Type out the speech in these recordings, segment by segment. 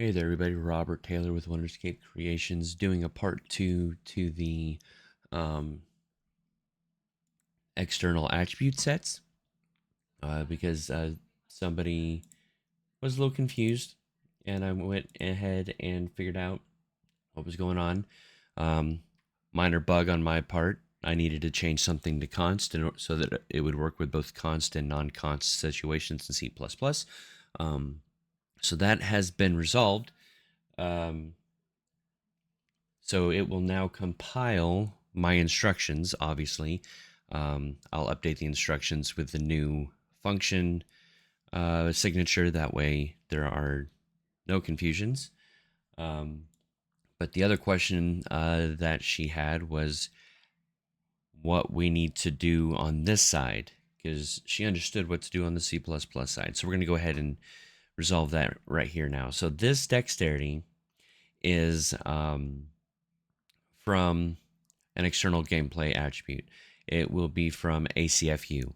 Hey there, everybody. Robert Taylor with Wonderscape Creations, doing a part two to the um, external attribute sets because somebody was a little confused, and I went ahead and figured out what was going on. Um, Minor bug on my part. I needed to change something to const so that it would work with both const and non-const situations in C++. Um, so that has been resolved. Um, So it will now compile my instructions, obviously. I'll update the instructions with the new function signature. That way there are no confusions. Um, but the other question that she had was what we need to do on this side, because she understood what to do on the C++ side. So we're going to go ahead and resolve that right here now. So this dexterity is from an external gameplay attribute. It will be from ACFU.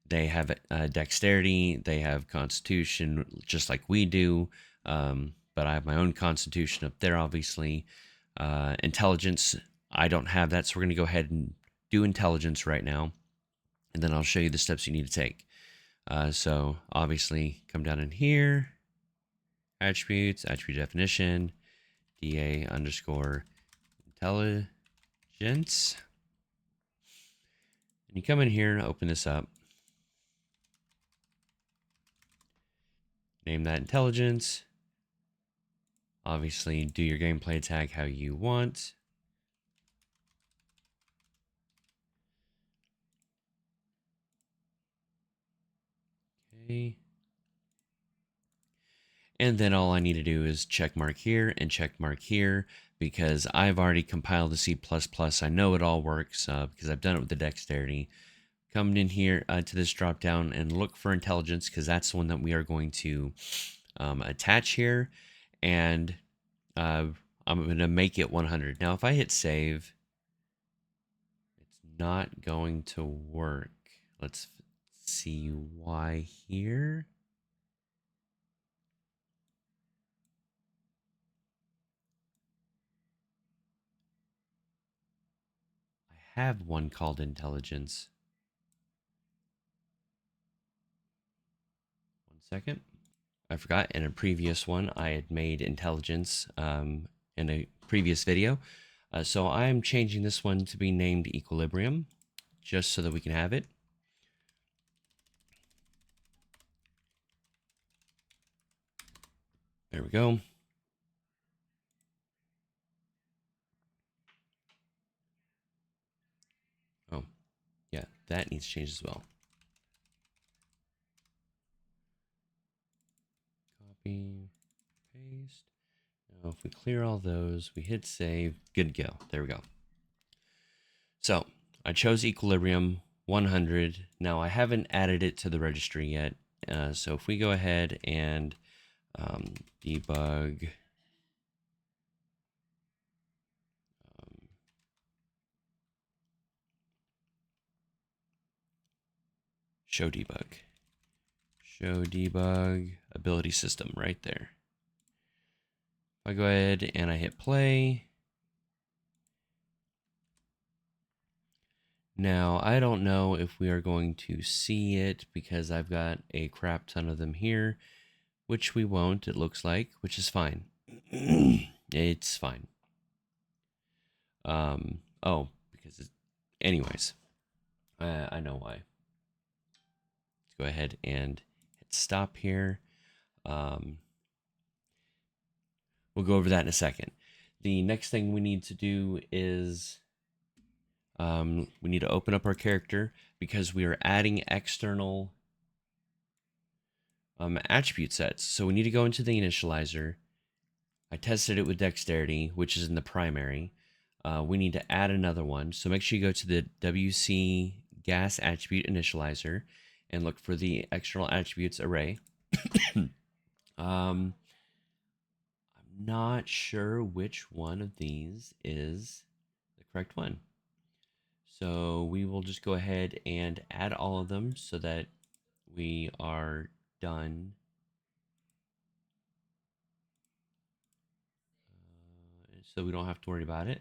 They have dexterity, they have constitution, just like we do. But I have my own constitution up there, obviously. Intelligence, I don't have that, so we're going to go ahead and do intelligence right now, and then I'll show you the steps you need to take. So obviously, come down in here, attributes, attribute definition, DA underscore intelligence. And you come in here and open this up. Name that intelligence. Obviously, do your gameplay tag how you want. Okay. And then all I need to do is check mark here and check mark here because I've already compiled the C++. I know it all works because I've done it with the dexterity. Come in here to this drop down and look for intelligence because that's the one that we are going to attach here. And I'm going to make it 100. Now, if I hit save, it's not going to work. Let's see why here. I have one called intelligence. 1 second. I forgot in a previous one I had made intelligence in a previous video. So I'm changing this one to be named equilibrium just so that we can have it. There we go. Oh, yeah, that needs to change as well. Copy, paste. Now, if we clear all those, we hit save, good to go. There we go. So I chose equilibrium 100. Now I haven't added it to the registry yet. So if we go ahead and debug show debug ability system right there. If I go ahead and I hit play, now I don't know if we are going to see it because I've got a crap ton of them here, which we won't, it looks like, which is fine. It's fine. Oh, because anyways, I know why. Let's go ahead and hit stop here. We'll go over that in a second. The next thing we need to do is we need to open up our character because we are adding external attribute sets. So we need to go into the initializer. I tested it with dexterity, which is in the primary. We need to add another one. So make sure you go to the WC gas attribute initializer and look for the external attributes array. I'm not sure which one of these is the correct one. So we will just go ahead and add all of them so that we are done. so we don't have to worry about it.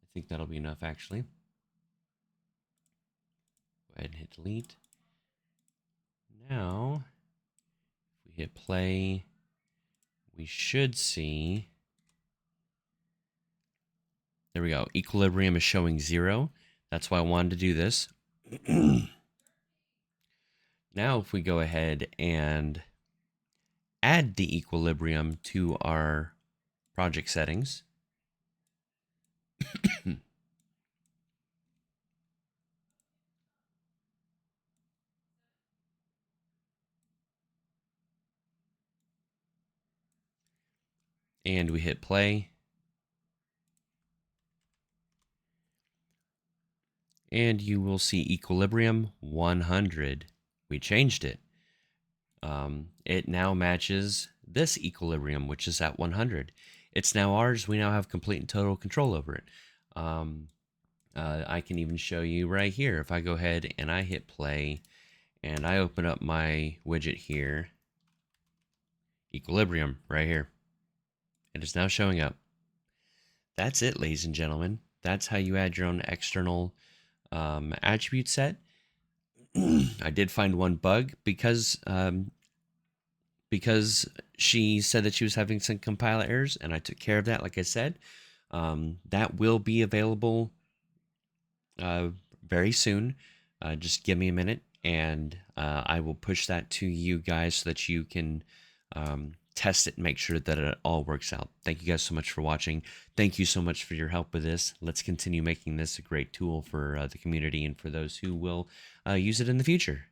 I think that'll be enough, actually. Go ahead and hit delete. Now, if we hit play, we should see. There we go. Equilibrium is showing 0. That's why I wanted to do this. Now, if we go ahead and add the equilibrium to our project settings, and we hit play, and you will see equilibrium 100. We changed it. It now matches this equilibrium, which is at 100. It's now ours. We now have complete and total control over it. I can even show you right here. If I go ahead and I hit play and I open up my widget here, equilibrium right here. It is now showing up. That's it, ladies and gentlemen. That's how you add your own external attribute set. I did find one bug because she said that she was having some compiler errors, and I took care of that. Like I said, that will be available very soon. Just give me a minute, and I will push that to you guys so that you can test it and make sure that it all works out. Thank you guys so much for watching. Thank you so much for your help with this. Let's continue making this a great tool for the community and for those who will use it in the future.